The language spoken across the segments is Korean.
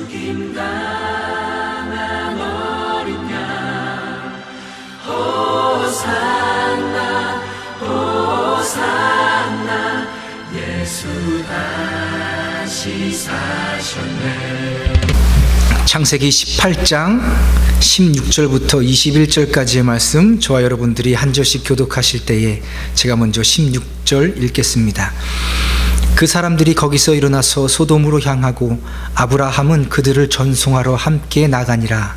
죽임당한 어린 양 호산나 호산나 예수 다시 사셨네. 창세기 18장 16절부터 21절까지의 말씀, 저와 여러분들이 한 절씩 교독하실 때에 제가 먼저 16절 읽겠습니다. 그 사람들이 거기서 일어나서 소돔으로 향하고 아브라함은 그들을 전송하러 함께 나가니라.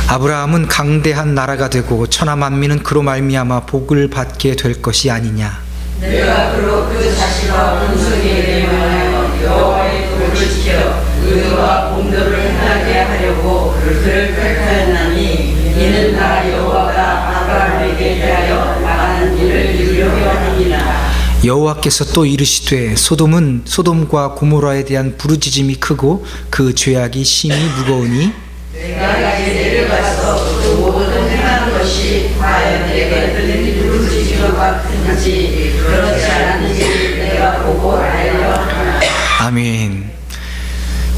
아브라함은 강대한 나라가 되고 천하 만민은 그로 말미암아 복을 받게 될 것이 아니냐. 내가 그로 그 자식과 본성에 대하여 여호와의 도를 지켜 의와 공도를 행하게 하려고 그를 택하였나니 이는 나 여호와가 아브라함에게 대하여 말하는 일을 이루려 함이니라. 여호와께서 또 이르시되 소돔과 고모라에 대한 부르짖음이 크고 그 죄악이 심히 무거우니 내가 이제 내려가서 그 모든 행하는 것이 과연 내게 들린 부르짖음과 같은지 그렇지 않은지 내가 보고 알려 하나. 아멘.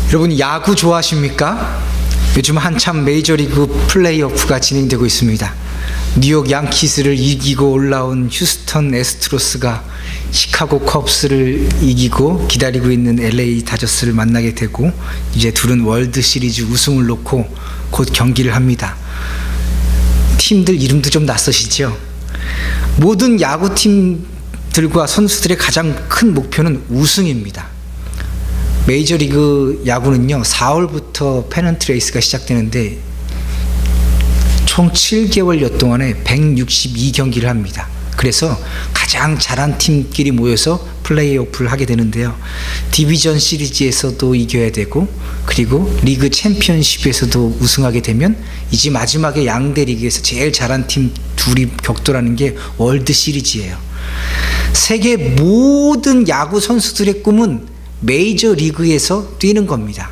여러분, 야구 좋아하십니까? 요즘 한참 메이저리그 플레이오프가 진행되고 있습니다. 뉴욕 양키스를 이기고 올라온 휴스턴 애스트로스가 시카고 컵스를 이기고 기다리고 있는 LA 다저스를 만나게 되고, 이제 둘은 월드 시리즈 우승을 놓고 곧 경기를 합니다. 팀들 이름도 좀 낯서시죠? 모든 야구팀들과 선수들의 가장 큰 목표는 우승입니다. 메이저리그 야구는요, 4월부터 페넌트 레이스가 시작되는데 총 7개월여 동안에 162경기를 합니다. 그래서 가장 잘한 팀끼리 모여서 플레이오프를 하게 되는데요, 디비전 시리즈에서도 이겨야 되고, 그리고 리그 챔피언십에서도 우승하게 되면 이제 마지막에 양대 리그에서 제일 잘한 팀 둘이 격돌하는 게 월드 시리즈예요. 세계 모든 야구 선수들의 꿈은 메이저 리그에서 뛰는 겁니다.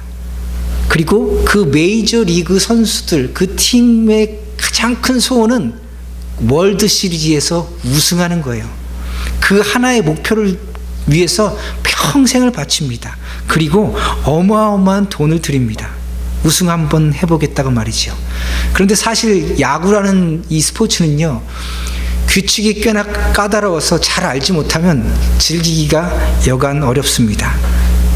그리고 그 메이저 리그 선수들, 그 팀의 가장 큰 소원은 월드 시리즈에서 우승하는 거예요. 그 하나의 목표를 위해서 평생을 바칩니다. 그리고 어마어마한 돈을 드립니다. 우승 한번 해보겠다고 말이죠. 그런데 사실 야구라는 이 스포츠는요, 규칙이 꽤나 까다로워서 잘 알지 못하면 즐기기가 여간 어렵습니다.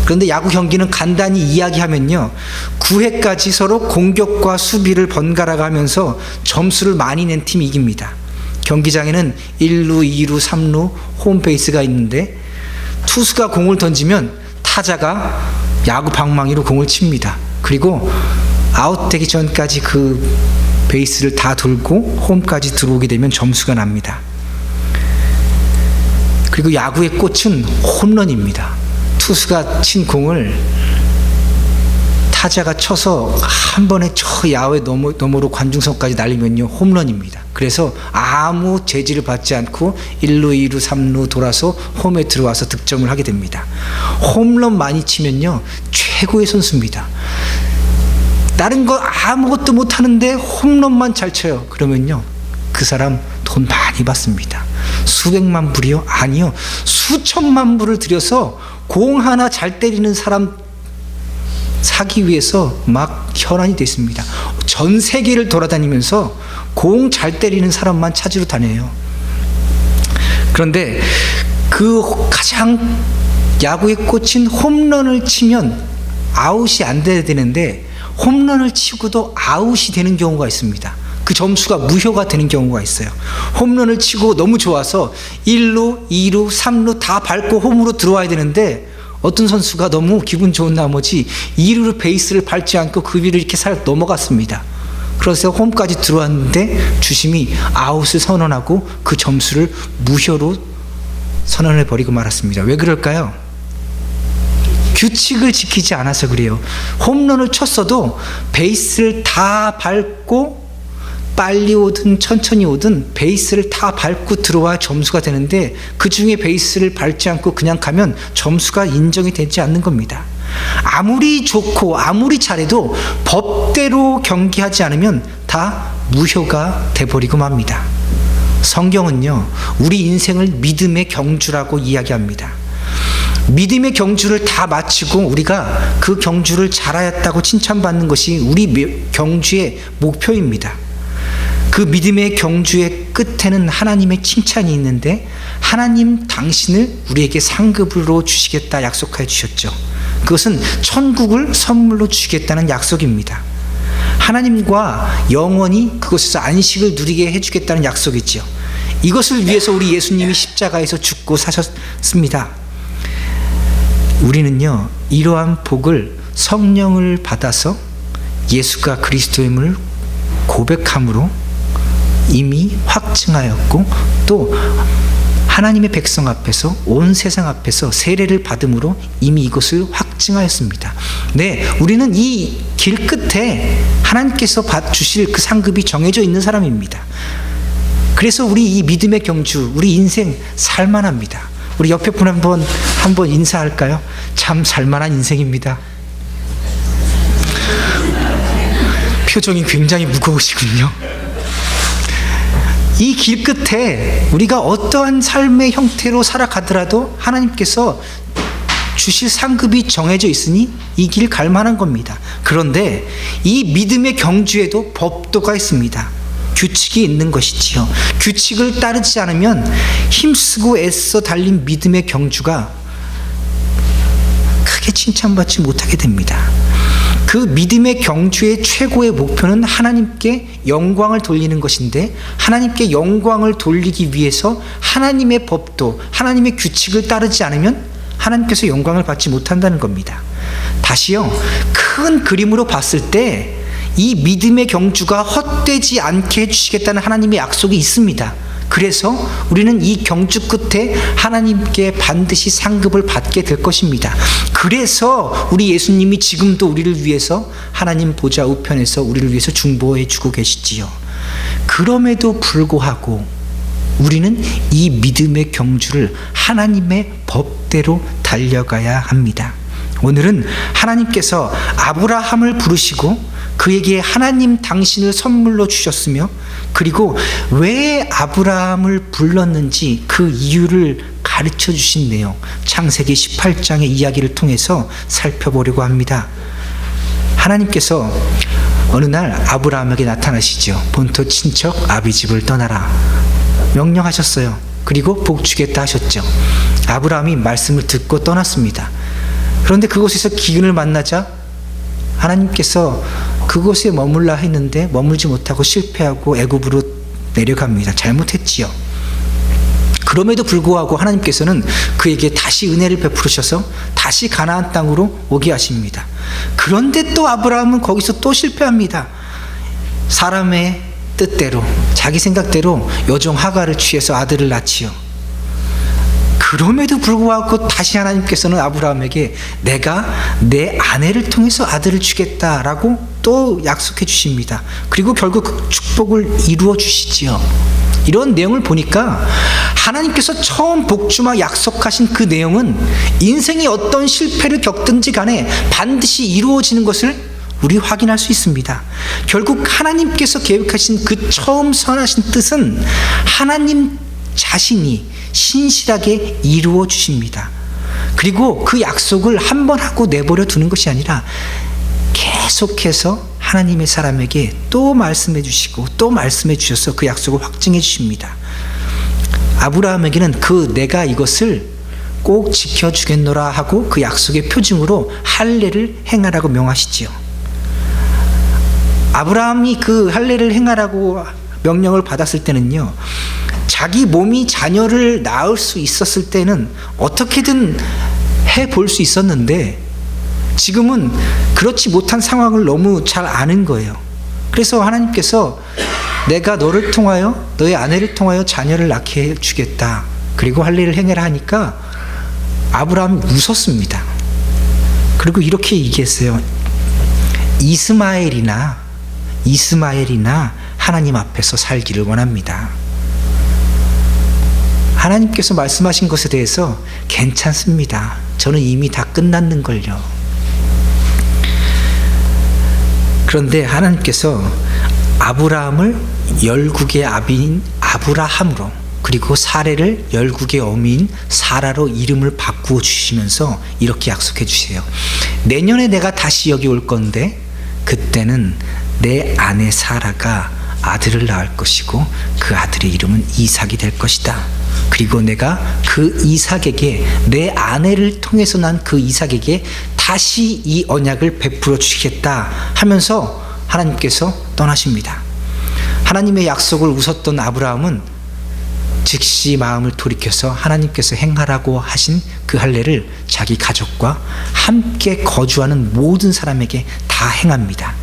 그런데 야구 경기는 간단히 이야기하면요, 9회까지 서로 공격과 수비를 번갈아 가면서 점수를 많이 낸 팀이 이깁니다. 경기장에는 1루, 2루, 3루 홈베이스가 있는데 투수가 공을 던지면 타자가 야구 방망이로 공을 칩니다. 그리고 아웃되기 전까지 그 베이스를 다 돌고 홈까지 들어오게 되면 점수가 납니다. 그리고 야구의 꽃은 홈런입니다. 투수가 친 공을 타자가 쳐서 한 번에 저 야외 너머로 관중석까지 날리면요, 홈런입니다. 그래서 아무 제지를 받지 않고 1루, 2루, 3루 돌아서 홈에 들어와서 득점을 하게 됩니다. 홈런 많이 치면요, 최고의 선수입니다. 다른 거 아무것도 못하는데 홈런만 잘 쳐요. 그러면요, 그 사람 돈 많이 받습니다. 수백만 불이요? 아니요, 수천만 불을 들여서 공 하나 잘 때리는 사람 사기 위해서 막 혈안이 됐습니다. 전 세계를 돌아다니면서 공 잘 때리는 사람만 찾으러 다녀요. 그런데 그 가장 야구의 꽃인 홈런을 치면 아웃이 안 돼야 되는데 홈런을 치고도 아웃이 되는 경우가 있습니다. 그 점수가 무효가 되는 경우가 있어요. 홈런을 치고 너무 좋아서 1루, 2루, 3루 다 밟고 홈으로 들어와야 되는데 어떤 선수가 너무 기분 좋은 나머지 2루로 베이스를 밟지 않고 그 위를 이렇게 살 넘어갔습니다. 그래서 홈까지 들어왔는데 주심이 아웃을 선언하고 그 점수를 무효로 선언해버리고 말았습니다. 왜 그럴까요? 규칙을 지키지 않아서 그래요. 홈런을 쳤어도 베이스를 다 밟고 빨리 오든 천천히 오든 베이스를 다 밟고 들어와 점수가 되는데, 그 중에 베이스를 밟지 않고 그냥 가면 점수가 인정이 되지 않는 겁니다. 아무리 좋고 아무리 잘해도 법대로 경기하지 않으면 다 무효가 돼버리고 맙니다. 성경은요, 우리 인생을 믿음의 경주라고 이야기합니다. 믿음의 경주를 다 마치고 우리가 그 경주를 잘하였다고 칭찬받는 것이 우리 경주의 목표입니다. 그 믿음의 경주의 끝에는 하나님의 칭찬이 있는데, 하나님 당신을 우리에게 상급으로 주시겠다 약속하여 주셨죠. 그것은 천국을 선물로 주시겠다는 약속입니다. 하나님과 영원히 그곳에서 안식을 누리게 해주겠다는 약속이죠. 이것을 위해서 우리 예수님이 십자가에서 죽고 사셨습니다. 우리는요, 이러한 복을 성령을 받아서 예수가 그리스도임을 고백함으로 이미 확증하였고, 또 하나님의 백성 앞에서, 온 세상 앞에서 세례를 받음으로 이미 이것을 확증하였습니다. 네, 우리는 이 길 끝에 하나님께서 주실 그 상급이 정해져 있는 사람입니다. 그래서 우리 이 믿음의 경주, 우리 인생 살만합니다. 우리 옆에 분 한번 인사할까요? 참 살만한 인생입니다. 표정이 굉장히 무거우시군요. 이 길 끝에 우리가 어떠한 삶의 형태로 살아가더라도 하나님께서 주실 상급이 정해져 있으니 이 길 갈 만한 겁니다. 그런데 이 믿음의 경주에도 법도가 있습니다. 규칙이 있는 것이지요. 규칙을 따르지 않으면 힘쓰고 애써 달린 믿음의 경주가 크게 칭찬받지 못하게 됩니다. 그 믿음의 경주의 최고의 목표는 하나님께 영광을 돌리는 것인데, 하나님께 영광을 돌리기 위해서 하나님의 법도, 하나님의 규칙을 따르지 않으면 하나님께서 영광을 받지 못한다는 겁니다. 다시요, 큰 그림으로 봤을 때 이 믿음의 경주가 헛되지 않게 해주시겠다는 하나님의 약속이 있습니다. 그래서 우리는 이 경주 끝에 하나님께 반드시 상급을 받게 될 것입니다. 그래서 우리 예수님이 지금도 우리를 위해서 하나님 보좌 우편에서 우리를 위해서 중보해 주고 계시지요. 그럼에도 불구하고 우리는 이 믿음의 경주를 하나님의 법대로 달려가야 합니다. 오늘은 하나님께서 아브라함을 부르시고 그에게 하나님 당신을 선물로 주셨으며, 그리고 왜 아브라함을 불렀는지 그 이유를 가르쳐 주신 내용, 창세기 18장의 이야기를 통해서 살펴보려고 합니다. 하나님께서 어느 날 아브라함에게 나타나시죠. 본토 친척 아비집을 떠나라 명령하셨어요. 그리고 복 주겠다 하셨죠. 아브라함이 말씀을 듣고 떠났습니다. 그런데 그곳에서 기근을 만나자 하나님께서 그곳에 머물라 했는데 머물지 못하고 실패하고 애굽으로 내려갑니다. 잘못했지요. 그럼에도 불구하고 하나님께서는 그에게 다시 은혜를 베푸셔서 다시 가나안 땅으로 오게 하십니다. 그런데 또 아브라함은 거기서 또 실패합니다. 사람의 뜻대로, 자기 생각대로 여종 하갈을 취해서 아들을 낳지요. 그럼에도 불구하고 다시 하나님께서는 아브라함에게 내가 내 아내를 통해서 아들을 주겠다라고 또 약속해 주십니다. 그리고 결국 그 축복을 이루어 주시지요. 이런 내용을 보니까 하나님께서 처음 복주마 약속하신 그 내용은 인생이 어떤 실패를 겪든지 간에 반드시 이루어지는 것을 우리 확인할 수 있습니다. 결국 하나님께서 계획하신 그 처음 선하신 뜻은 하나님 자신이 신실하게 이루어 주십니다. 그리고 그 약속을 한 번 하고 내버려 두는 것이 아니라 계속해서 하나님의 사람에게 또 말씀해 주시고 또 말씀해 주셔서 그 약속을 확증해 주십니다. 아브라함에게는 내가 이것을 꼭 지켜주겠노라 하고 그 약속의 표징으로 할례를 행하라고 명하시지요. 아브라함이 그 할례를 행하라고 명령을 받았을 때는요, 자기 몸이 자녀를 낳을 수 있었을 때는 어떻게든 해볼 수 있었는데 지금은 그렇지 못한 상황을 너무 잘 아는 거예요. 그래서 하나님께서 내가 너를 통하여, 너의 아내를 통하여 자녀를 낳게 해주겠다, 그리고 할례를 행해라 하니까 아브라함이 웃었습니다. 그리고 이렇게 얘기했어요. 이스마엘이나 하나님 앞에서 살기를 원합니다. 하나님께서 말씀하신 것에 대해서 괜찮습니다. 저는 이미 다 끝났는걸요. 그런데 하나님께서 아브라함을 열국의 아비인 아브라함으로, 그리고 사레를 열국의 어미인 사라로 이름을 바꾸어 주시면서 이렇게 약속해 주세요. 내년에 내가 다시 여기 올 건데 그때는 내 아내 사라가 아들을 낳을 것이고 그 아들의 이름은 이삭이 될 것이다. 그리고 내가 그 이삭에게, 내 아내를 통해서 난 그 이삭에게 다시 이 언약을 베풀어 주시겠다 하면서 하나님께서 떠나십니다. 하나님의 약속을 웃었던 아브라함은 즉시 마음을 돌이켜서 하나님께서 행하라고 하신 그 할례를 자기 가족과 함께 거주하는 모든 사람에게 다 행합니다.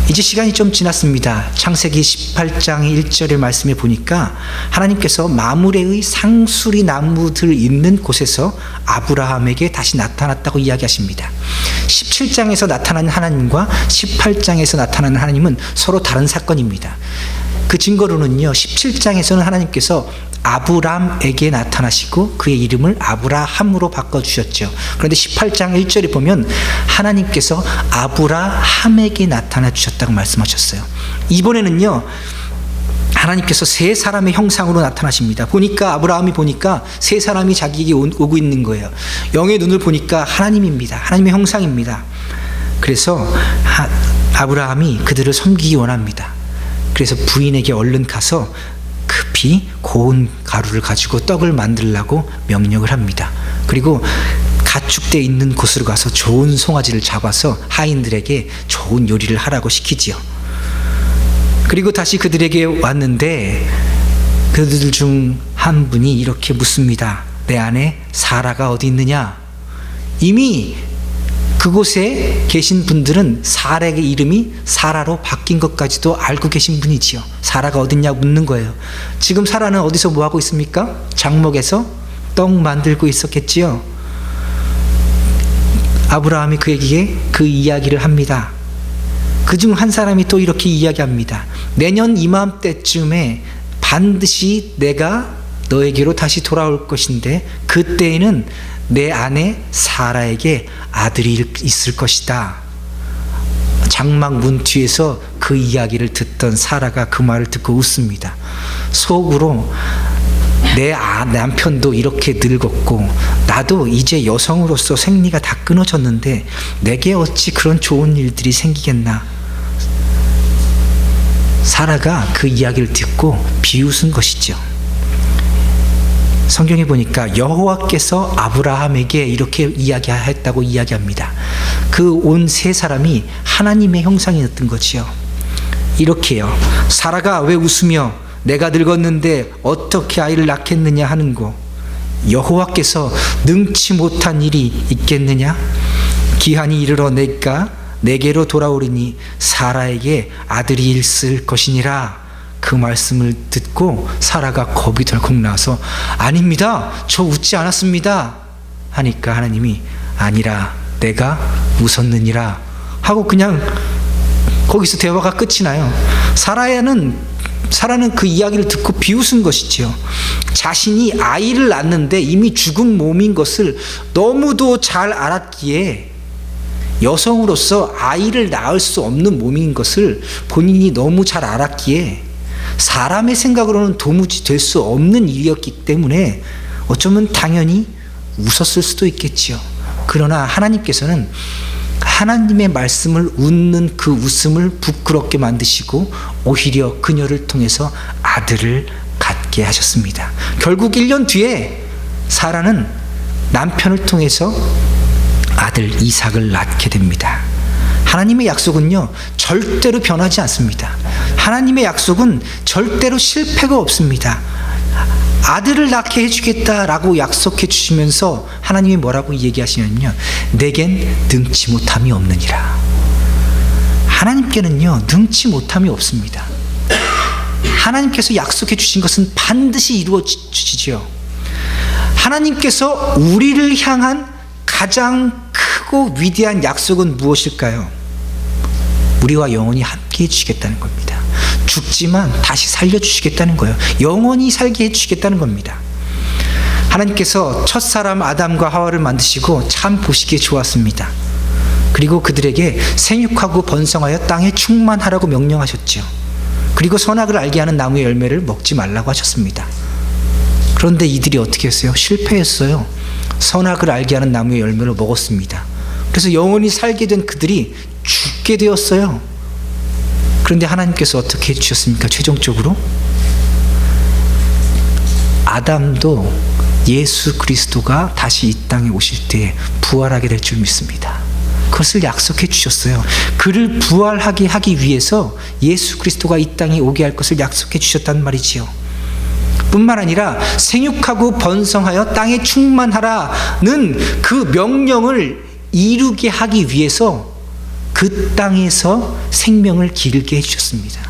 이제 시간이 좀 지났습니다. 창세기 18장 1절의 말씀에 보니까 하나님께서 마므레의 상수리 나무들 있는 곳에서 아브라함에게 다시 나타났다고 이야기하십니다. 17장에서 나타난 하나님과 18장에서 나타나는 하나님은 서로 다른 사건입니다. 그 증거로는요, 17장에서는 하나님께서 아브람에게 나타나시고 그의 이름을 아브라함으로 바꿔주셨죠. 그런데 18장 1절에 보면 하나님께서 아브라함에게 나타나 주셨다고 말씀하셨어요. 이번에는요, 하나님께서 세 사람의 형상으로 나타나십니다. 보니까 아브라함이 보니까 세 사람이 자기에게 오고 있는 거예요. 영의 눈을 보니까 하나님입니다. 하나님의 형상입니다. 그래서 아브라함이 그들을 섬기기 원합니다. 그래서 부인에게 얼른 가서 급히 고운 가루를 가지고 떡을 만들라고 명령을 합니다. 그리고 가축대 있는 곳으로 가서 좋은 송아지를 잡아서 하인들에게 좋은 요리를 하라고 시키지요. 그리고 다시 그들에게 왔는데 그들 중 한 분이 이렇게 묻습니다. 내 아내 사라가 어디 있느냐? 이미 그곳에 계신 분들은 사라의 이름이 사라로 바뀐 것까지도 알고 계신 분이지요. 사라가 어딨냐고 묻는 거예요. 지금 사라는 어디서 뭐하고 있습니까? 장목에서 떡 만들고 있었겠지요. 아브라함이 그에게 그 이야기를 합니다. 그중 한 사람이 또 이렇게 이야기합니다. 내년 이맘때쯤에 반드시 내가 너에게로 다시 돌아올 것인데 그때에는 내 아내 사라에게 아들이 있을 것이다. 장막 문 뒤에서 그 이야기를 듣던 사라가 그 말을 듣고 웃습니다. 속으로 내 남편도 이렇게 늙었고 나도 이제 여성으로서 생리가 다 끊어졌는데 내게 어찌 그런 좋은 일들이 생기겠나. 사라가 그 이야기를 듣고 비웃은 것이죠. 성경에 보니까 여호와께서 아브라함에게 이렇게 이야기했다고 이야기합니다. 그 온 세 사람이 하나님의 형상이었던 거지요. 이렇게요. 사라가 왜 웃으며 내가 늙었는데 어떻게 아이를 낳겠느냐 하는고, 여호와께서 능치 못한 일이 있겠느냐? 기한이 이르러 내게로 돌아오리니 사라에게 아들이 있을 것이니라. 그 말씀을 듣고 사라가 겁이 덜컥 나서 아닙니다, 저 웃지 않았습니다 하니까 하나님이 아니라 내가 웃었느니라 하고 그냥 거기서 대화가 끝이 나요. 사라는 그 이야기를 듣고 비웃은 것이지요. 자신이 아이를 낳는데 이미 죽은 몸인 것을 너무도 잘 알았기에, 여성으로서 아이를 낳을 수 없는 몸인 것을 본인이 너무 잘 알았기에 사람의 생각으로는 도무지 될 수 없는 일이었기 때문에 어쩌면 당연히 웃었을 수도 있겠지요. 그러나 하나님께서는 하나님의 말씀을 웃는 그 웃음을 부끄럽게 만드시고 오히려 그녀를 통해서 아들을 갖게 하셨습니다. 결국 1년 뒤에 사라는 남편을 통해서 아들 이삭을 낳게 됩니다. 하나님의 약속은요, 절대로 변하지 않습니다. 하나님의 약속은 절대로 실패가 없습니다. 아들을 낳게 해주겠다라고 약속해 주시면서 하나님이 뭐라고 얘기하시냐면요, 내겐 능치 못함이 없느니라. 하나님께는요, 능치 못함이 없습니다. 하나님께서 약속해 주신 것은 반드시 이루어지지요. 하나님께서 우리를 향한 가장 크고 위대한 약속은 무엇일까요? 우리와 영원히 함께 해주시겠다는 겁니다. 죽지만 다시 살려주시겠다는 거예요. 영원히 살게 해주시겠다는 겁니다. 하나님께서 첫사람 아담과 하와를 만드시고 참 보시기에 좋았습니다. 그리고 그들에게 생육하고 번성하여 땅에 충만하라고 명령하셨죠. 그리고 선악을 알게 하는 나무의 열매를 먹지 말라고 하셨습니다. 그런데 이들이 어떻게 했어요? 실패했어요. 선악을 알게 하는 나무의 열매를 먹었습니다. 그래서 영원히 살게 된 그들이 죽게 되었어요. 그런데 하나님께서 어떻게 해주셨습니까? 최종적으로 아담도 예수 그리스도가 다시 이 땅에 오실 때 부활하게 될 줄 믿습니다. 그것을 약속해 주셨어요. 그를 부활하게 하기 위해서 예수 그리스도가 이 땅에 오게 할 것을 약속해 주셨단 말이지요. 뿐만 아니라 생육하고 번성하여 땅에 충만하라는 그 명령을 이루게 하기 위해서 그 땅에서 생명을 기르게 해주셨습니다.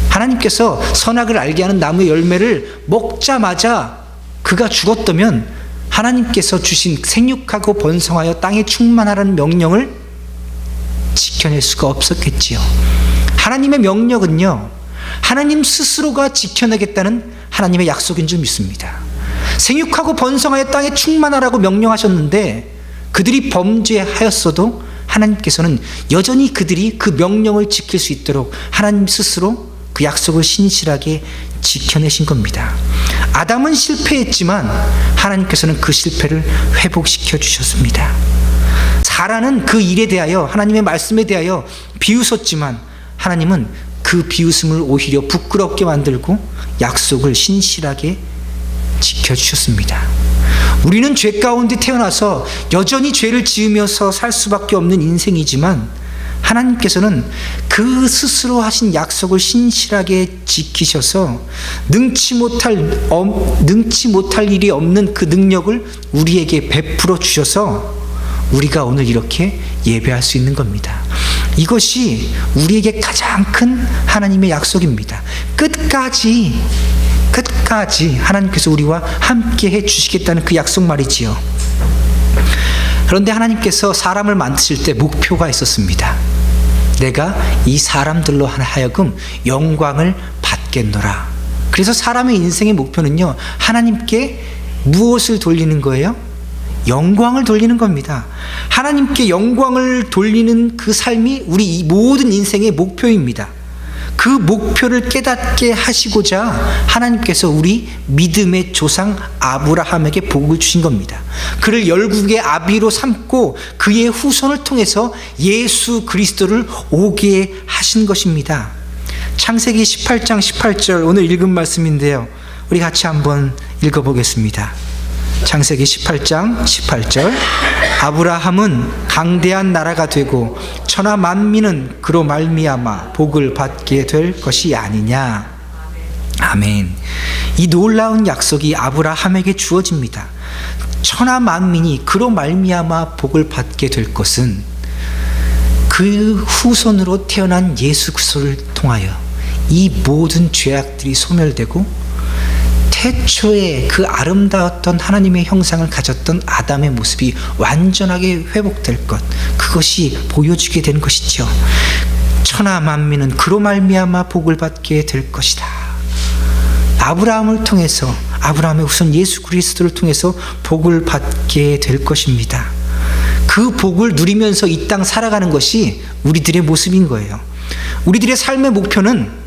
하나님께서 선악을 알게 하는 나무의 열매를 먹자마자 그가 죽었다면 하나님께서 주신 생육하고 번성하여 땅에 충만하라는 명령을 지켜낼 수가 없었겠지요. 하나님의 명령은요, 하나님 스스로가 지켜내겠다는 하나님의 약속인 줄 믿습니다. 생육하고 번성하여 땅에 충만하라고 명령하셨는데 그들이 범죄하였어도 하나님께서는 여전히 그들이 그 명령을 지킬 수 있도록 하나님 스스로 그 약속을 신실하게 지켜내신 겁니다. 아담은 실패했지만 하나님께서는 그 실패를 회복시켜 주셨습니다. 사라는 그 일에 대하여 하나님의 말씀에 대하여 비웃었지만 하나님은 그 비웃음을 오히려 부끄럽게 만들고 약속을 신실하게 지켜주셨습니다. 우리는 죄 가운데 태어나서 여전히 죄를 지으면서 살 수밖에 없는 인생이지만 하나님께서는 그 스스로 하신 약속을 신실하게 지키셔서 능치 못할 일이 없는 그 능력을 우리에게 베풀어 주셔서 우리가 오늘 이렇게 예배할 수 있는 겁니다. 이것이 우리에게 가장 큰 하나님의 약속입니다. 끝까지 하나님께서 우리와 함께 해 주시겠다는 그 약속 말이지요. 그런데 하나님께서 사람을 만드실 때 목표가 있었습니다. 내가 이 사람들로 하여금 영광을 받겠노라. 그래서 사람의 인생의 목표는요, 하나님께 무엇을 돌리는 거예요? 영광을 돌리는 겁니다. 하나님께 영광을 돌리는 그 삶이 우리 모든 인생의 목표입니다. 그 목표를 깨닫게 하시고자 하나님께서 우리 믿음의 조상 아브라함에게 복을 주신 겁니다. 그를 열국의 아비로 삼고 그의 후손을 통해서 예수 그리스도를 오게 하신 것입니다. 창세기 18장 18절 오늘 읽은 말씀인데요, 우리 같이 한번 읽어보겠습니다. 창세기 18장 18절 아브라함은 강대한 나라가 되고 천하 만민은 그로 말미암아 복을 받게 될 것이 아니냐. 아멘. 이 놀라운 약속이 아브라함에게 주어집니다. 천하 만민이 그로 말미암아 복을 받게 될 것은 그 후손으로 태어난 예수 그리스도를 통하여 이 모든 죄악들이 소멸되고 태초에 그 아름다웠던 하나님의 형상을 가졌던 아담의 모습이 완전하게 회복될 것, 그것이 보여주게 된 것이죠. 천하 만민은 그로 말미암아 복을 받게 될 것이다. 아브라함을 통해서, 아브라함의 후손 예수 그리스도를 통해서 복을 받게 될 것입니다. 그 복을 누리면서 이 땅 살아가는 것이 우리들의 모습인 거예요. 우리들의 삶의 목표는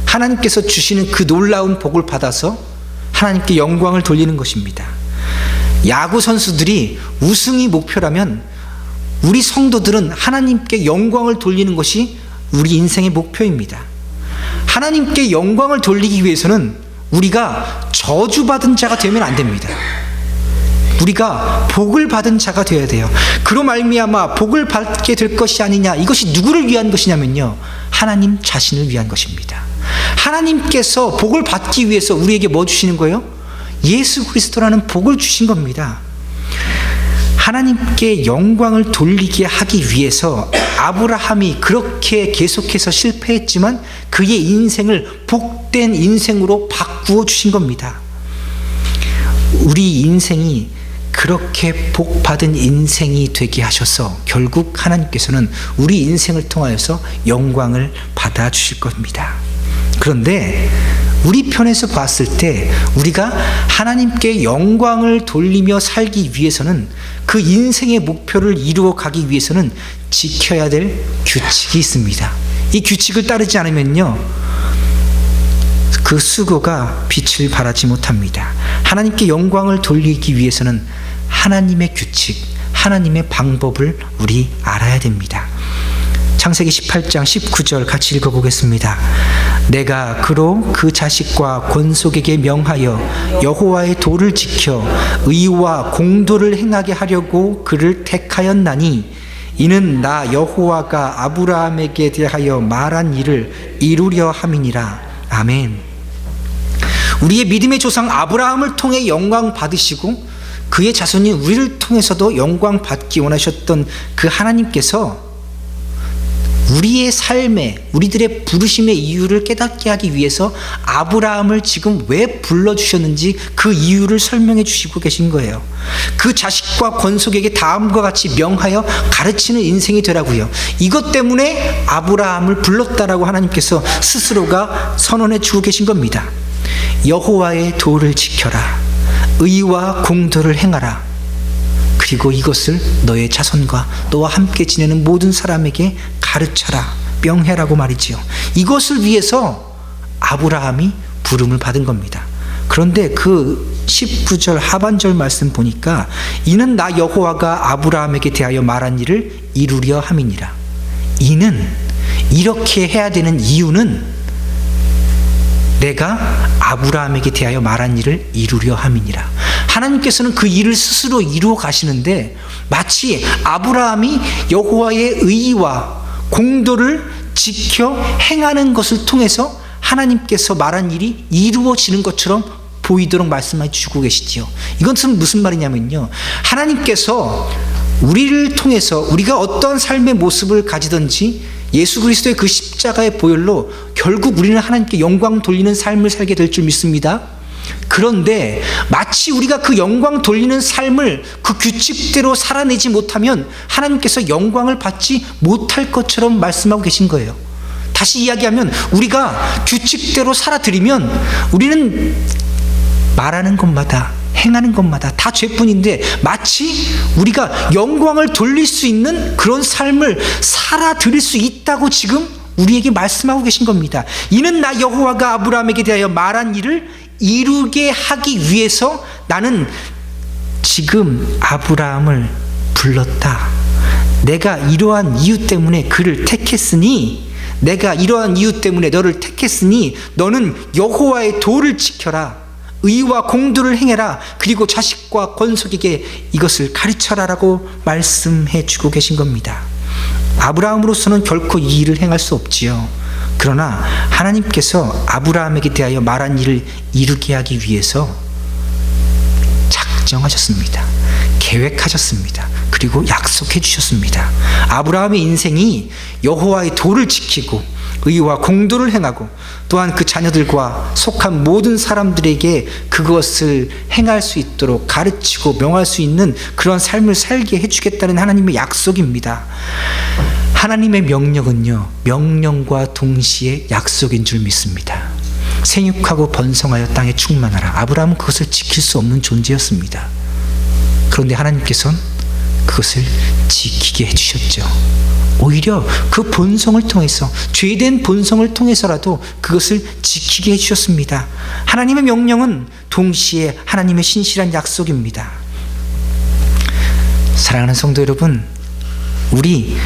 하나님께서 주시는 그 놀라운 복을 받아서 하나님께 영광을 돌리는 것입니다. 야구 선수들이 우승이 목표라면 우리 성도들은 하나님께 영광을 돌리는 것이 우리 인생의 목표입니다. 하나님께 영광을 돌리기 위해서는 우리가 저주받은 자가 되면 안 됩니다. 우리가 복을 받은 자가 되어야 돼요. 그로 말미암아 복을 받게 될 것이 아니냐. 이것이 누구를 위한 것이냐면요, 하나님 자신을 위한 것입니다. 하나님께서 복을 받기 위해서 우리에게 뭐 주시는 거예요? 예수 그리스도라는 복을 주신 겁니다. 하나님께 영광을 돌리게 하기 위해서 아브라함이 그렇게 계속해서 실패했지만 그의 인생을 복된 인생으로 바꾸어 주신 겁니다. 우리 인생이 그렇게 복받은 인생이 되게 하셔서 결국 하나님께서는 우리 인생을 통하여서 영광을 받아 주실 겁니다. 그런데 우리 편에서 봤을 때 우리가 하나님께 영광을 돌리며 살기 위해서는, 그 인생의 목표를 이루어 가기 위해서는 지켜야 될 규칙이 있습니다. 이 규칙을 따르지 않으면요, 그 수고가 빛을 발하지 못합니다. 하나님께 영광을 돌리기 위해서는 하나님의 규칙, 하나님의 방법을 우리 알아야 됩니다. 창세기 18장 19절 같이 읽어보겠습니다. 내가 그로 그 자식과 권속에게 명하여 여호와의 도를 지켜 의와 공도를 행하게 하려고 그를 택하였나니 이는 나 여호와가 아브라함에게 대하여 말한 일을 이루려 함이니라. 아멘. 우리의 믿음의 조상 아브라함을 통해 영광 받으시고 그의 자손인 우리를 통해서도 영광 받기 원하셨던 그 하나님께서 우리의 삶에, 우리들의 부르심의 이유를 깨닫게 하기 위해서 아브라함을 지금 왜 불러주셨는지 그 이유를 설명해 주시고 계신 거예요. 그 자식과 권속에게 다음과 같이 명하여 가르치는 인생이 되라고요. 이것 때문에 아브라함을 불렀다라고 하나님께서 스스로가 선언해 주고 계신 겁니다. 여호와의 도를 지켜라. 의와 공도를 행하라. 그리고 이것을 너의 자손과 너와 함께 지내는 모든 사람에게 가르쳐라. 명해라고 말이지요. 이것을 위해서 아브라함이 부름을 받은 겁니다. 그런데 그 19절 하반절 말씀 보니까 이는 나 여호와가 아브라함에게 대하여 말한 일을 이루려 함이니라. 이는, 이렇게 해야 되는 이유는 내가 아브라함에게 대하여 말한 일을 이루려 함이니라. 하나님께서는 그 일을 스스로 이루어 가시는데 마치 아브라함이 여호와의 의와 공도를 지켜 행하는 것을 통해서 하나님께서 말한 일이 이루어지는 것처럼 보이도록 말씀해 주고 계시지요. 이것은 무슨 말이냐면요, 하나님께서 우리를 통해서 우리가 어떤 삶의 모습을 가지든지 예수 그리스도의 그 십자가의 보혈로 결국 우리는 하나님께 영광 돌리는 삶을 살게 될 줄 믿습니다. 그런데 마치 우리가 그 영광 돌리는 삶을 그 규칙대로 살아내지 못하면 하나님께서 영광을 받지 못할 것처럼 말씀하고 계신 거예요. 다시 이야기하면 우리가 규칙대로 살아드리면 우리는 말하는 것마다 행하는 것마다 다 죄뿐인데 마치 우리가 영광을 돌릴 수 있는 그런 삶을 살아드릴 수 있다고 지금 우리에게 말씀하고 계신 겁니다. 이는 나 여호와가 아브라함에게 대하여 말한 일을 이루게 하기 위해서 나는 지금 아브라함을 불렀다. 내가 이러한 이유 때문에 그를 택했으니, 내가 이러한 이유 때문에 너를 택했으니 너는 여호와의 도를 지켜라. 의와 공도를 행해라. 그리고 자식과 권속에게 이것을 가르쳐라라고 말씀해 주고 계신 겁니다. 아브라함으로서는 결코 이 일을 행할 수 없지요. 그러나 하나님께서 아브라함에게 대하여 말한 일을 이루게 하기 위해서 작정하셨습니다. 계획하셨습니다. 그리고 약속해 주셨습니다. 아브라함의 인생이 여호와의 도를 지키고 의와 공도를 행하고 또한 그 자녀들과 속한 모든 사람들에게 그것을 행할 수 있도록 가르치고 명할 수 있는 그런 삶을 살게 해주겠다는 하나님의 약속입니다. 하나님의 명령은요, 명령과 동시에 약속인 줄 믿습니다. 생육하고 번성하여 땅에 충만하라. 아브라함은 그것을 지킬 수 없는 존재였습니다. 그런데 하나님께서는 그것을 지키게 해주셨죠. 오히려 그 본성을 통해서, 죄된 본성을 통해서라도 그것을 지키게 해주셨습니다. 하나님의 명령은 동시에 하나님의 신실한 약속입니다. 사랑하는 성도 여러분, 우리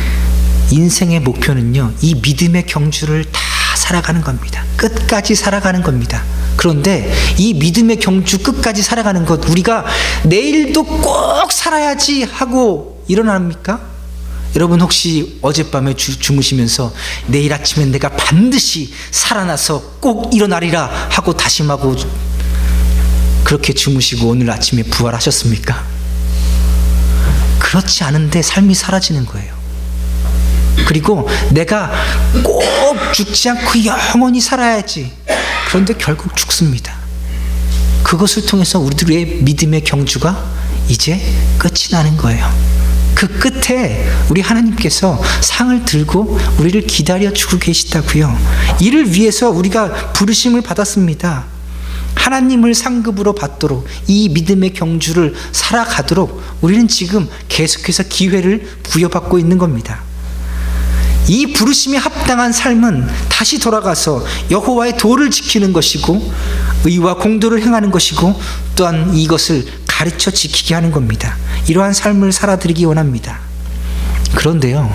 인생의 목표는요, 이 믿음의 경주를 다 살아가는 겁니다. 끝까지 살아가는 겁니다. 그런데 이 믿음의 경주 끝까지 살아가는 것, 우리가 내일도 꼭 살아야지 하고 일어납니까? 여러분 혹시 어젯밤에 주무시면서 내일 아침엔 내가 반드시 살아나서 꼭 일어나리라 하고 다짐하고 그렇게 주무시고 오늘 아침에 부활하셨습니까? 그렇지 않은데 삶이 사라지는 거예요. 그리고 내가 꼭 죽지 않고 영원히 살아야지. 그런데 결국 죽습니다. 그것을 통해서 우리들의 믿음의 경주가 이제 끝이 나는 거예요. 그 끝에 우리 하나님께서 상을 들고 우리를 기다려주고 계시다고요. 이를 위해서 우리가 부르심을 받았습니다. 하나님을 상급으로 받도록 이 믿음의 경주를 살아가도록 우리는 지금 계속해서 기회를 부여받고 있는 겁니다. 이 부르심에 합당한 삶은 다시 돌아가서 여호와의 도를 지키는 것이고 의와 공도를 행하는 것이고 또한 이것을 가르쳐 지키게 하는 겁니다. 이러한 삶을 살아드리기 원합니다. 그런데요,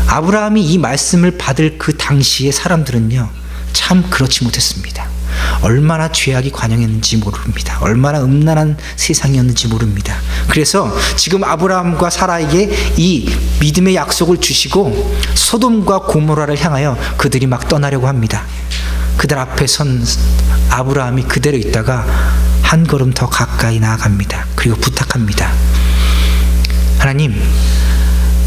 아브라함이 이 말씀을 받을 그 당시의 사람들은요, 참 그렇지 못했습니다. 얼마나 죄악이 관영했는지 모릅니다. 얼마나 음란한 세상이었는지 모릅니다. 그래서 지금 아브라함과 사라에게 이 믿음의 약속을 주시고 소돔과 고모라를 향하여 그들이 막 떠나려고 합니다. 그들 앞에 선 아브라함이 그대로 있다가 한 걸음 더 가까이 나아갑니다. 그리고 부탁합니다. 하나님,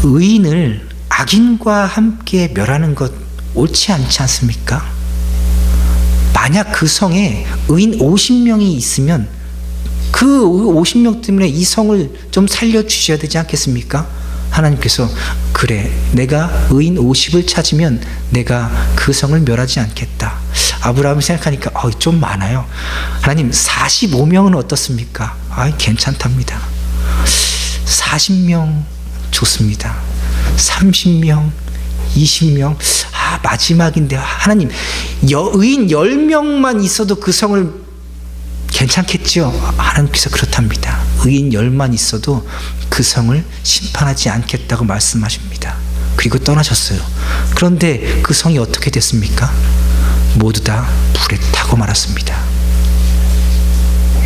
의인을 악인과 함께 멸하는 것 옳지 않지 않습니까? 만약 그 성에 의인 50명이 있으면 그 50명 때문에 이 성을 좀 살려주셔야 되지 않겠습니까? 하나님께서 그래, 내가 의인 50을 찾으면 내가 그 성을 멸하지 않겠다. 아브라함이 생각하니까 좀 많아요. 하나님, 45명은 어떻습니까? 괜찮답니다. 40명 좋습니다. 30명, 20명, 마지막인데 하나님, 의인 10명만 있어도 그 성을 괜찮겠죠? 하나님께서 그렇답니다. 의인 10만 있어도 그 성을 심판하지 않겠다고 말씀하십니다. 그리고 떠나셨어요. 그런데 그 성이 어떻게 됐습니까? 모두 다 불에 타고 말았습니다.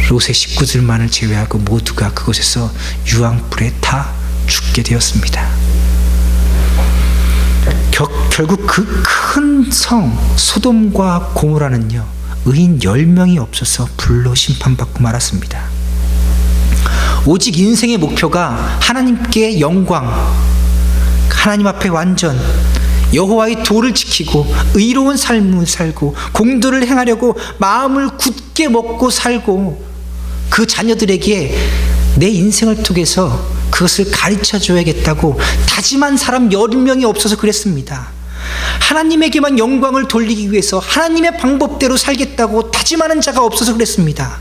롯의 식구들만을 제외하고 모두가 그곳에서 유황불에 타 죽게 되었습니다. 결국 그 큰 성 소돔과 고모라는요, 의인 10명이 없어서 불로 심판받고 말았습니다. 오직 인생의 목표가 하나님께 영광, 하나님 앞에 완전, 여호와의 도를 지키고 의로운 삶을 살고 공도를 행하려고 마음을 굳게 먹고 살고 그 자녀들에게 내 인생을 통해서 그것을 가르쳐 줘야겠다고 다짐한 사람 10명이 없어서 그랬습니다. 하나님에게만 영광을 돌리기 위해서 하나님의 방법대로 살겠다고 다짐하는 자가 없어서 그랬습니다.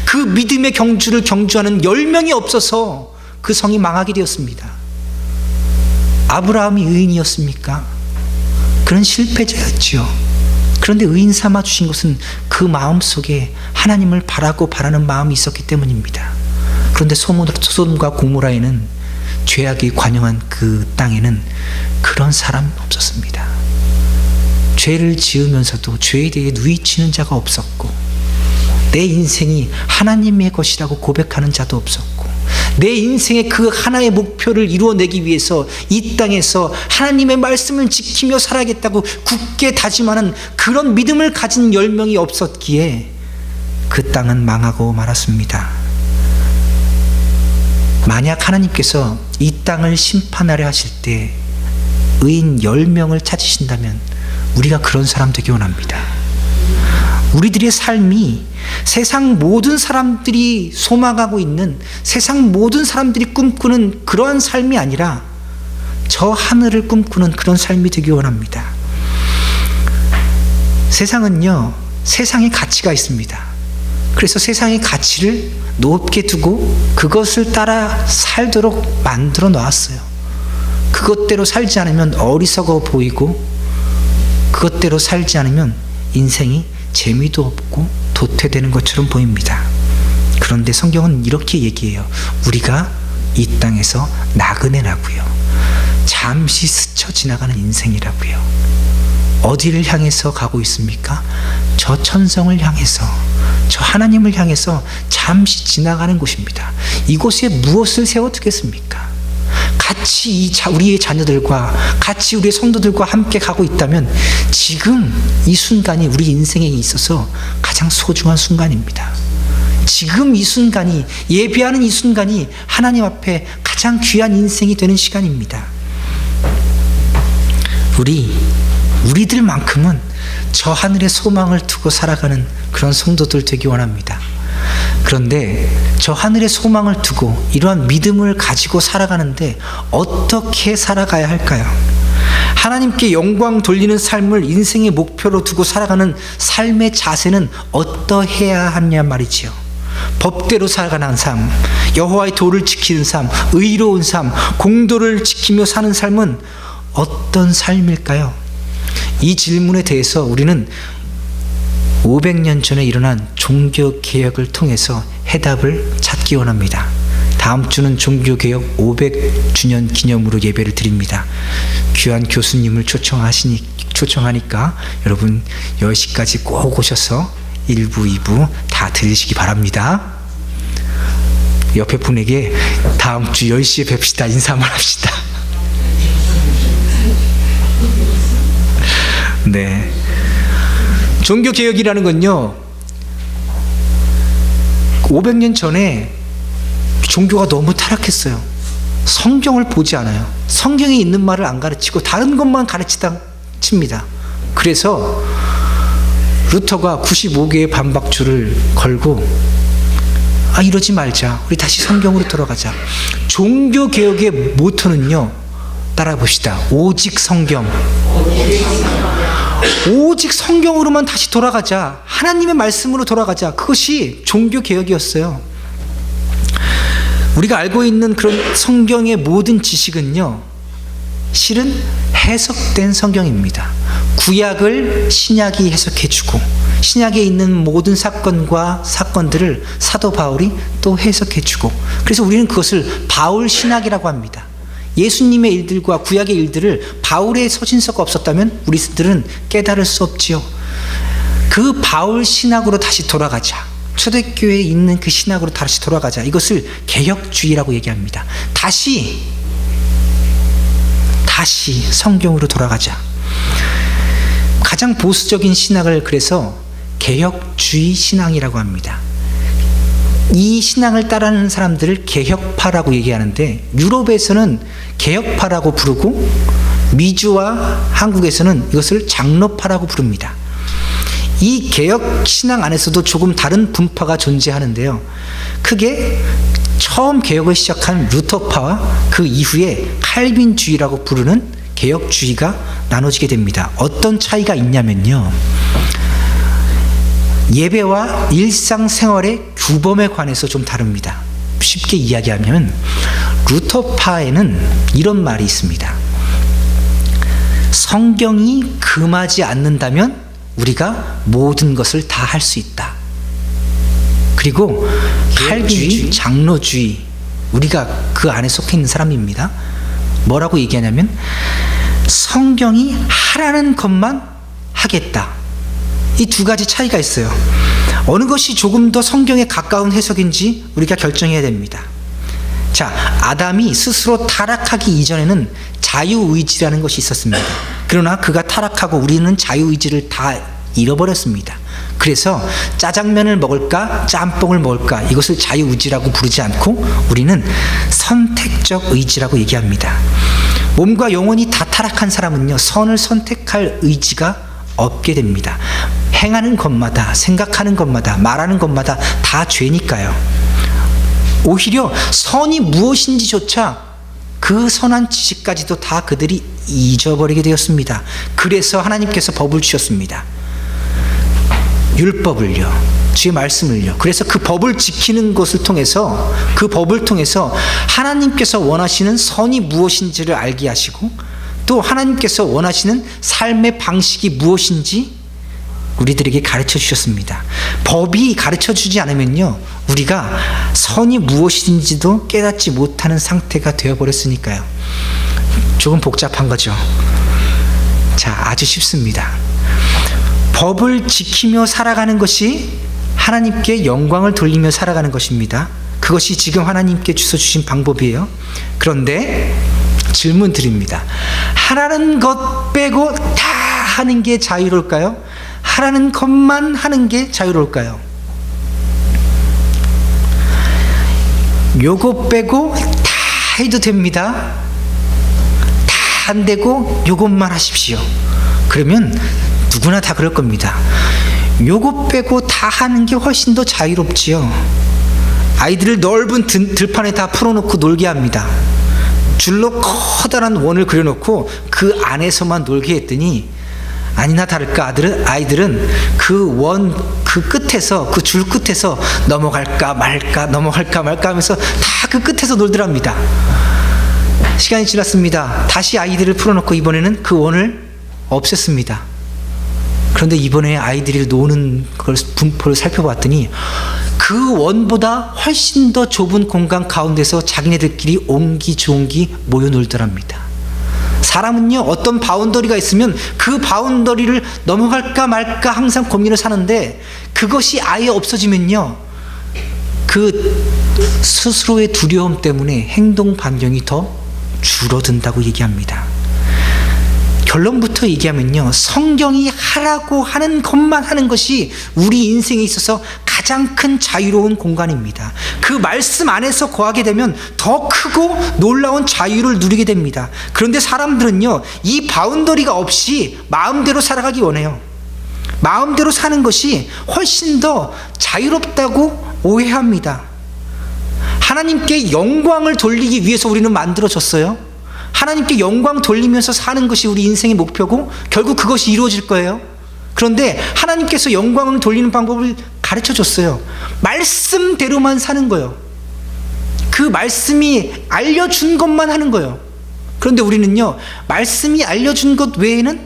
그 믿음의 경주를 경주하는 10명이 없어서 그 성이 망하게 되었습니다. 아브라함이 의인이었습니까? 그는 실패자였지요. 그런데 의인 삼아 주신 것은 그 마음속에 하나님을 바라는 마음이 있었기 때문입니다. 그런데 소돔과 고모라에는, 죄악이 관영한 그 땅에는 그런 사람 없었습니다. 죄를 지으면서도 죄에 대해 누이치는 자가 없었고, 내 인생이 하나님의 것이라고 고백하는 자도 없었고, 내 인생의 그 하나의 목표를 이루어내기 위해서 이 땅에서 하나님의 말씀을 지키며 살아야겠다고 굳게 다짐하는 그런 믿음을 가진 10명이 없었기에 그 땅은 망하고 말았습니다. 만약 하나님께서 이 땅을 심판하려 하실 때 의인 10명을 찾으신다면 우리가 그런 사람 되기 원합니다. 우리들의 삶이 세상 모든 사람들이 소망하고 있는, 세상 모든 사람들이 꿈꾸는 그러한 삶이 아니라 저 하늘을 꿈꾸는 그런 삶이 되기 원합니다. 세상은요, 세상의 가치가 있습니다. 그래서 세상의 가치를 높게 두고 그것을 따라 살도록 만들어 놨어요. 그것대로 살지 않으면 어리석어 보이고, 그것대로 살지 않으면 인생이 재미도 없고 도태되는 것처럼 보입니다. 그런데 성경은 이렇게 얘기해요. 우리가 이 땅에서 나그네라고요. 잠시 스쳐 지나가는 인생이라고요. 어디를 향해서 가고 있습니까? 저 천성을 향해서, 저 하나님을 향해서 잠시 지나가는 곳입니다. 이곳에 무엇을 세워두겠습니까? 같이 우리의 자녀들과 같이 우리의 성도들과 함께 가고 있다면 지금 이 순간이 우리 인생에 있어서 가장 소중한 순간입니다. 지금 이 순간이, 예배하는 이 순간이 하나님 앞에 가장 귀한 인생이 되는 시간입니다. 우리들만큼은 저 하늘에 소망을 두고 살아가는 그런 성도들 되기 원합니다. 그런데 저 하늘에 소망을 두고 이러한 믿음을 가지고 살아가는데 어떻게 살아가야 할까요? 하나님께 영광 돌리는 삶을 인생의 목표로 두고 살아가는 삶의 자세는 어떠해야 하냐 말이지요. 법대로 살아가는 삶, 여호와의 도를 지키는 삶, 의로운 삶, 공도를 지키며 사는 삶은 어떤 삶일까요? 이 질문에 대해서 우리는 500년 전에 일어난 종교개혁을 통해서 해답을 찾기 원합니다. 다음 주는 종교개혁 500주년 기념으로 예배를 드립니다. 귀한 교수님을 초청하니까 여러분 10시까지 꼭 오셔서 1부, 2부 다 들으시기 바랍니다. 옆에 분에게 다음 주 10시에 뵙시다 인사만 합시다. 네. 종교개혁이라는 건요, 500년 전에 종교가 너무 타락했어요. 성경을 보지 않아요. 성경에 있는 말을 안 가르치고 다른 것만 가르칩니다. 그래서 루터가 95개의 반박주를 걸고 이러지 말자. 우리 다시 성경으로 돌아가자. 종교개혁의 모토는요, 따라 봅시다. 오직 성경. 오직 성경으로만 다시 돌아가자. 하나님의 말씀으로 돌아가자. 그것이 종교개혁이었어요. 우리가 알고 있는 그런 성경의 모든 지식은요, 실은 해석된 성경입니다. 구약을 신약이 해석해주고 신약에 있는 모든 사건들을 사도 바울이 또 해석해주고, 그래서 우리는 그것을 바울 신학이라고 합니다. 예수님의 일들과 구약의 일들을 바울의 서신서가 없었다면 우리들은 깨달을 수 없지요. 그 바울 신학으로 다시 돌아가자. 초대교회에 있는 그 신학으로 다시 돌아가자. 이것을 개혁주의라고 얘기합니다. 다시 성경으로 돌아가자. 가장 보수적인 신학을 그래서 개혁주의 신앙이라고 합니다. 이 신앙을 따르는 사람들을 개혁파라고 얘기하는데, 유럽에서는 개혁파라고 부르고 미주와 한국에서는 이것을 장로파라고 부릅니다. 이 개혁 신앙 안에서도 조금 다른 분파가 존재하는데요, 크게 처음 개혁을 시작한 루터파와 그 이후에 칼빈주의라고 부르는 개혁주의가 나눠지게 됩니다. 어떤 차이가 있냐면요, 예배와 일상생활의 규범에 관해서 좀 다릅니다. 쉽게 이야기하면 루터파에는 이런 말이 있습니다. 성경이 금하지 않는다면 우리가 모든 것을 다 할 수 있다. 그리고 칼빈주의, 장로주의, 우리가 그 안에 속해 있는 사람입니다. 뭐라고 얘기하냐면 성경이 하라는 것만 하겠다. 이 두 가지 차이가 있어요. 어느 것이 조금 더 성경에 가까운 해석인지 우리가 결정해야 됩니다. 자, 아담이 스스로 타락하기 이전에는 자유의지라는 것이 있었습니다. 그러나 그가 타락하고 우리는 자유의지를 다 잃어버렸습니다. 그래서 짜장면을 먹을까 짬뽕을 먹을까, 이것을 자유의지라고 부르지 않고 우리는 선택적 의지라고 얘기합니다. 몸과 영혼이 다 타락한 사람은요, 선을 선택할 의지가 없게 됩니다. 행하는 것마다, 생각하는 것마다, 말하는 것마다 다 죄니까요. 오히려 선이 무엇인지조차, 그 선한 지식까지도 다 그들이 잊어버리게 되었습니다. 그래서 하나님께서 법을 주셨습니다. 율법을요, 주의 말씀을요. 그래서 그 법을 지키는 것을 통해서, 그 법을 통해서 하나님께서 원하시는 선이 무엇인지를 알게 하시고, 또 하나님께서 원하시는 삶의 방식이 무엇인지 우리들에게 가르쳐 주셨습니다. 법이 가르쳐 주지 않으면요, 우리가 선이 무엇인지도 깨닫지 못하는 상태가 되어버렸으니까요. 조금 복잡한 거죠. 자, 아주 쉽습니다. 법을 지키며 살아가는 것이 하나님께 영광을 돌리며 살아가는 것입니다. 그것이 지금 하나님께 주신 방법이에요. 그런데 질문 드립니다. 하라는 것 빼고 다 하는 게 자유로울까요? 하라는 것만 하는 게 자유로울까요? 요거 빼고 다 해도 됩니다. 다 안 되고 요것만 하십시오. 그러면 누구나 다 그럴 겁니다. 요거 빼고 다 하는 게 훨씬 더 자유롭지요. 아이들을 넓은 들판에 다 풀어놓고 놀게 합니다. 줄로 커다란 원을 그려놓고 그 안에서만 놀게 했더니 아니나 다를까 아이들은 그 끝에서, 그 줄 끝에서 넘어갈까 말까 하면서 다 그 끝에서 놀더랍니다. 시간이 지났습니다. 다시 아이들을 풀어놓고 이번에는 그 원을 없앴습니다. 그런데 이번에 아이들이 노는 걸 분포를 살펴봤더니 그 원보다 훨씬 더 좁은 공간 가운데서 자기네들끼리 옹기종기 모여 놀더랍니다. 사람은요, 어떤 바운더리가 있으면 그 바운더리를 넘어갈까 말까 항상 고민을 사는데, 그것이 아예 없어지면요, 그 스스로의 두려움 때문에 행동 반경이 더 줄어든다고 얘기합니다. 결론부터 얘기하면요, 성경이 하라고 하는 것만 하는 것이 우리 인생에 있어서 가장 큰 자유로운 공간입니다. 그 말씀 안에서 거하게 되면 더 크고 놀라운 자유를 누리게 됩니다. 그런데 사람들은요, 이 바운더리가 없이 마음대로 살아가기 원해요. 마음대로 사는 것이 훨씬 더 자유롭다고 오해합니다. 하나님께 영광을 돌리기 위해서 우리는 만들어졌어요. 하나님께 영광 돌리면서 사는 것이 우리 인생의 목표고 결국 그것이 이루어질 거예요. 그런데 하나님께서 영광을 돌리는 방법을 가르쳐 줬어요. 말씀대로만 사는 거예요. 그 말씀이 알려준 것만 하는 거예요. 그런데 우리는요, 말씀이 알려준 것 외에는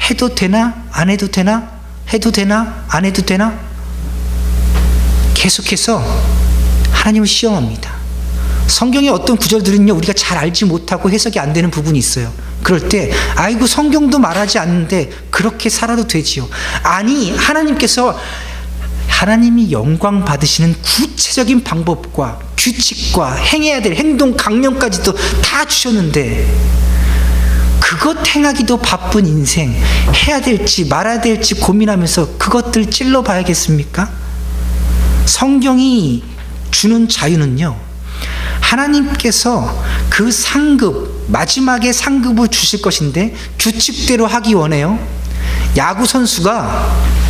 해도 되나 안 해도 되나, 해도 되나 안 해도 되나, 계속해서 하나님을 시험합니다. 성경의 어떤 구절들은요, 우리가 잘 알지 못하고 해석이 안 되는 부분이 있어요. 그럴 때 아이고, 성경도 말하지 않는데 그렇게 살아도 되지요. 아니, 하나님께서 하나님이 영광 받으시는 구체적인 방법과 규칙과 행해야 될 행동 강령까지도 다 주셨는데, 그것 행하기도 바쁜 인생, 해야 될지 말아야 될지 고민하면서 그것들 찔러봐야겠습니까? 성경이 주는 자유는요, 하나님께서 그 상급, 마지막에 상급을 주실 것인데 규칙대로 하기 원해요. 야구 선수가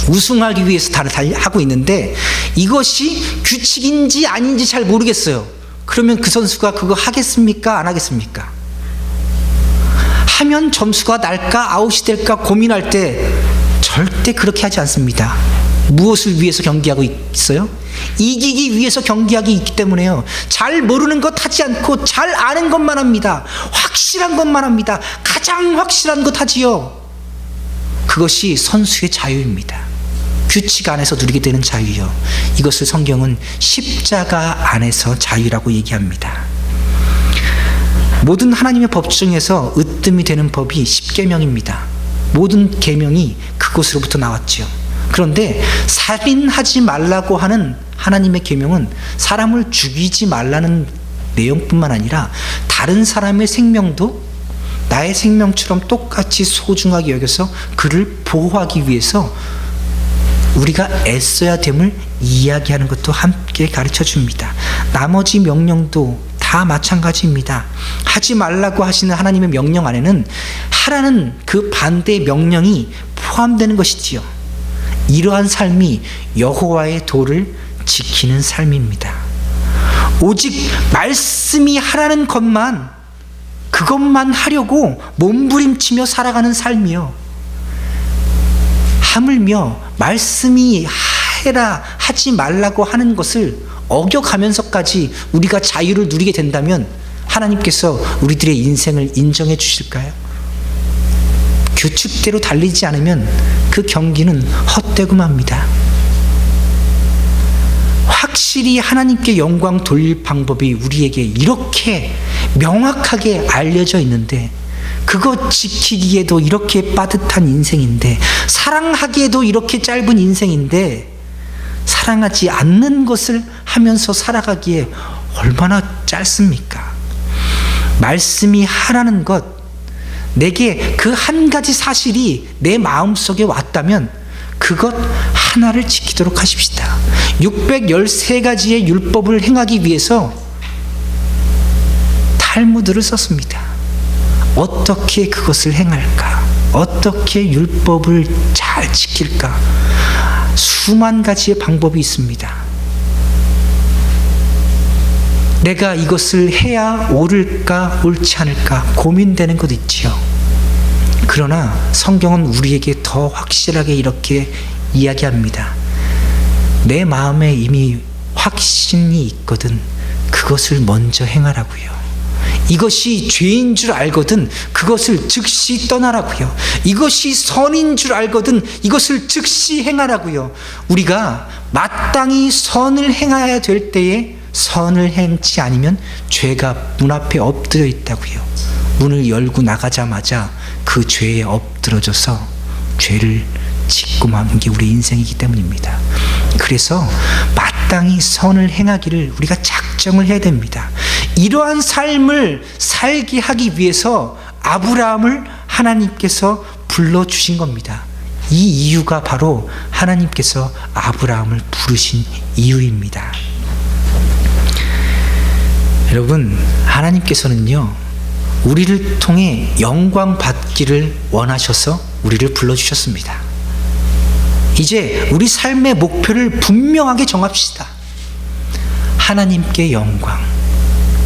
우승하기 위해서 하고 있는데 이것이 규칙인지 아닌지 잘 모르겠어요. 그러면 그 선수가 그거 하겠습니까? 안 하겠습니까? 하면 점수가 날까 아웃이 될까 고민할 때 절대 그렇게 하지 않습니다. 무엇을 위해서 경기하고 있어요? 이기기 위해서 경기하기 있기 때문에요. 잘 모르는 것 하지 않고 잘 아는 것만 합니다. 확실한 것만 합니다. 가장 확실한 것 하지요. 그것이 선수의 자유입니다. 규칙 안에서 누리게 되는 자유요. 이것을 성경은 십자가 안에서 자유라고 얘기합니다. 모든 하나님의 법 중에서 으뜸이 되는 법이 십계명입니다. 모든 계명이 그곳으로부터 나왔죠. 그런데 살인하지 말라고 하는 하나님의 계명은 사람을 죽이지 말라는 내용뿐만 아니라 다른 사람의 생명도 나의 생명처럼 똑같이 소중하게 여겨서 그를 보호하기 위해서 우리가 애써야 됨을 이야기하는 것도 함께 가르쳐 줍니다. 나머지 명령도 다 마찬가지입니다. 하지 말라고 하시는 하나님의 명령 안에는 하라는 그 반대의 명령이 포함되는 것이지요. 이러한 삶이 여호와의 도를 지키는 삶입니다. 오직 말씀이 하라는 것만, 그것만 하려고 몸부림치며 살아가는 삶이요. 하물며 말씀이 해라 하지 말라고 하는 것을 어겨가면서까지 우리가 자유를 누리게 된다면 하나님께서 우리들의 인생을 인정해 주실까요? 규칙대로 달리지 않으면 그 경기는 헛되고 맙니다. 확실히 하나님께 영광 돌릴 방법이 우리에게 이렇게 명확하게 알려져 있는데, 그것 지키기에도 이렇게 빠듯한 인생인데, 사랑하기에도 이렇게 짧은 인생인데, 사랑하지 않는 것을 하면서 살아가기에 얼마나 짧습니까? 말씀이 하라는 것, 내게 그 한 가지 사실이 내 마음속에 왔다면 그것 하나를 지키도록 하십시다. 613가지의 율법을 행하기 위해서 탈무드를 썼습니다. 어떻게 그것을 행할까? 어떻게 율법을 잘 지킬까? 수만 가지의 방법이 있습니다. 내가 이것을 해야 옳을까 옳지 않을까 고민되는 것 있지요. 그러나 성경은 우리에게 더 확실하게 이렇게 이야기합니다. 내 마음에 이미 확신이 있거든 그것을 먼저 행하라고요. 이것이 죄인 줄 알거든 그것을 즉시 떠나라고요. 이것이 선인 줄 알거든 이것을 즉시 행하라고요. 우리가 마땅히 선을 행해야 될 때에 선을 행치 않으면 죄가 문 앞에 엎드려 있다고요. 문을 열고 나가자마자 그 죄에 엎드러져서 죄를 짓고 마는 게 우리 인생이기 때문입니다. 그래서 마땅히 선을 행하기를 우리가 작정을 해야 됩니다. 이러한 삶을 살게 하기 위해서 아브라함을 하나님께서 불러주신 겁니다. 이 이유가 바로 하나님께서 아브라함을 부르신 이유입니다. 여러분, 하나님께서는요 우리를 통해 영광 받기를 원하셔서 우리를 불러주셨습니다. 이제 우리 삶의 목표를 분명하게 정합시다. 하나님께 영광,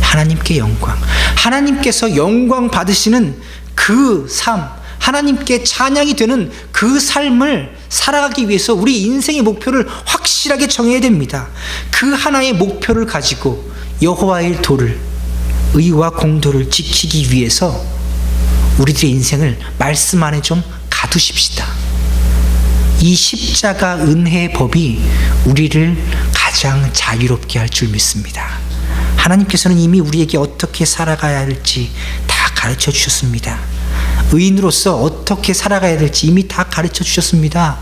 하나님께 영광, 하나님께서 영광 받으시는 그 삶, 하나님께 찬양이 되는 그 삶을 살아가기 위해서 우리 인생의 목표를 확실하게 정해야 됩니다. 그 하나의 목표를 가지고 여호와의 도를, 의와 공도를 지키기 위해서 우리들의 인생을 말씀 안에 좀 가두십시다. 이 십자가 은혜의 법이 우리를 가장 자유롭게 할 줄 믿습니다. 하나님께서는 이미 우리에게 어떻게 살아가야 할지 다 가르쳐 주셨습니다. 의인으로서 어떻게 살아가야 될지 이미 다 가르쳐 주셨습니다.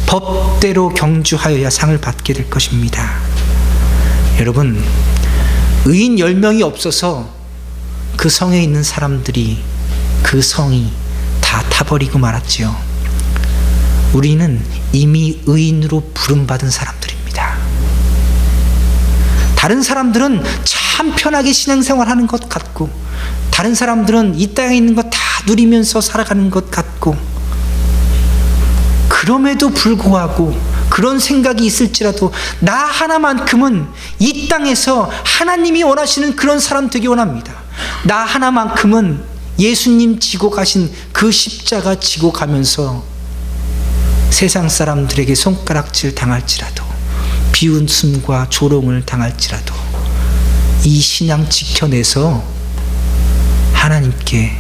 법대로 경주하여야 상을 받게 될 것입니다. 여러분, 의인 10명이 없어서 그 성에 있는 사람들이 그 성이 다 타버리고 말았지요. 우리는 이미 의인으로 부름받은 사람들입니다. 다른 사람들은 참 편하게 신앙생활하는 것 같고, 다른 사람들은 이 땅에 있는 것 다 누리면서 살아가는 것 같고, 그럼에도 불구하고 그런 생각이 있을지라도 나 하나만큼은 이 땅에서 하나님이 원하시는 그런 사람 되기 원합니다. 나 하나만큼은 예수님 지고 가신 그 십자가 지고 가면서 세상 사람들에게 손가락질 당할지라도, 비웃음과 조롱을 당할지라도 이 신앙 지켜내서 하나님께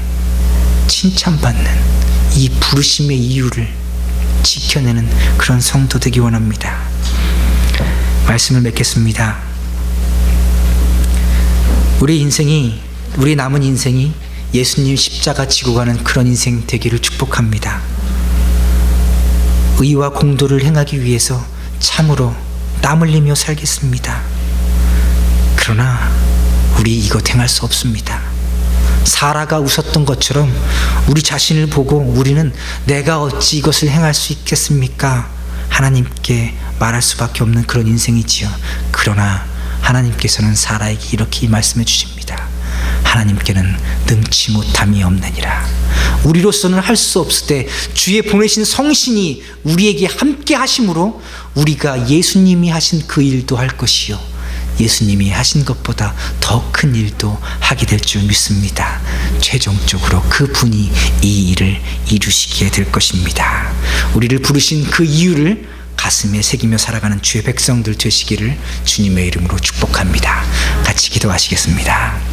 칭찬받는 이 부르심의 이유를 지켜내는 그런 성도 되기 원합니다. 말씀을 맺겠습니다. 우리 남은 인생이 예수님 십자가 지고 가는 그런 인생 되기를 축복합니다. 의와 공도를 행하기 위해서 참으로 땀 흘리며 살겠습니다. 그러나 우리 이것 행할 수 없습니다. 사라가 웃었던 것처럼 우리 자신을 보고 우리는 내가 어찌 이것을 행할 수 있겠습니까? 하나님께 말할 수밖에 없는 그런 인생이지요. 그러나 하나님께서는 사라에게 이렇게 말씀해 주십니다. 하나님께는 능치 못함이 없느니라. 우리로서는 할 수 없을 때 주의 보내신 성신이 우리에게 함께 하심으로 우리가 예수님이 하신 그 일도 할 것이요, 예수님이 하신 것보다 더 큰 일도 하게 될 줄 믿습니다. 최종적으로 그분이 이 일을 이루시게 될 것입니다. 우리를 부르신 그 이유를 가슴에 새기며 살아가는 주의 백성들 되시기를 주님의 이름으로 축복합니다. 같이 기도하시겠습니다.